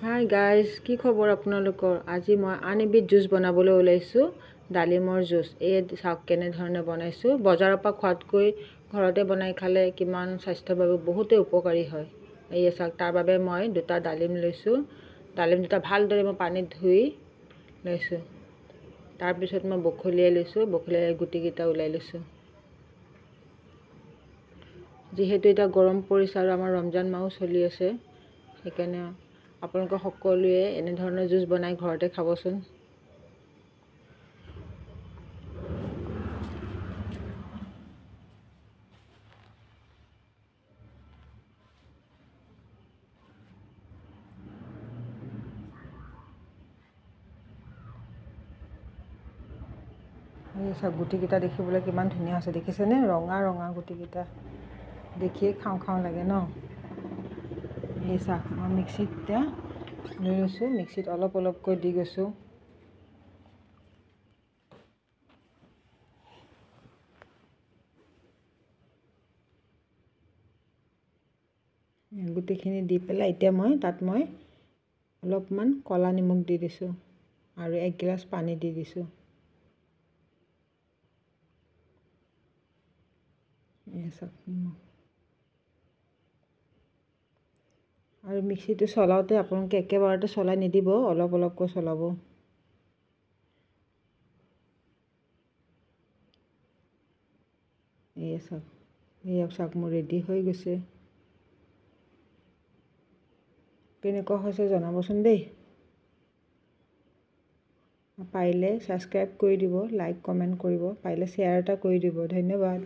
Hi guys, কি খবৰ আপোনালোকৰ? আজি মই আন এবিধ জুচ বনাবলৈ ওলাইছোঁ, ডালিমৰ জুচ। এই চাওক কেনেধৰণে বনাইছোঁ। বজাৰৰ পৰা খোৱাতকৈ ঘৰতে বনাই খালে কিমান স্বাস্থ্যৰ বাবে বহুতেই উপকাৰী হয়। এই চাওক, তাৰ বাবে মই 2টা ডালিম লৈছোঁ। ডালিম 2টা ভালদৰে মই পানীত ধুই লৈছোঁ। তাৰপিছত মই বখলিয়াই লৈছোঁ, বখলিয়াই গুটিকেইটা ওলাই লৈছোঁ। যিহেতু এতিয়া গৰম পৰিছে আৰু আমাৰ ৰমজান মাহো চলি আছে, সেইকাৰণে আপোনালোকে সকলোৱে এনেধৰণৰ জুচ বনাই ঘৰতে খাবচোন। এই চাওক, গুটিকেইটা দেখিবলৈ কিমান ধুনীয়া আছে, দেখিছেনে? ৰঙা ৰঙা গুটিকেইটা দেখিয়ে খাওঁ খাওঁ লাগে ন। এই চাওক, মই মিক্সিত এতিয়া লৈ লৈছোঁ, মিক্সিত অলপ অলপকৈ দি গৈছোঁ। গোটেইখিনি দি পেলাই এতিয়া তাত মই অলপমান ক'লা নিমখ দি দিছোঁ আৰু 1 গিলাচ পানী দি দিছোঁ। আৰু মিক্সিটো চলাওঁতে আপোনালোকে একেবাৰতে চলাই নিদিব, অলপ অলপকৈ চলাব। এয়া চাওক, মোৰ ৰেডি হৈ গৈছে। কেনেকুৱা হৈছে জনাবচোন দেই। পাৰিলে ছাবস্ক্ৰাইব কৰি দিব, লাইক কমেণ্ট কৰিব, পাৰিলে শ্বেয়াৰ এটা কৰি দিব। ধন্যবাদ।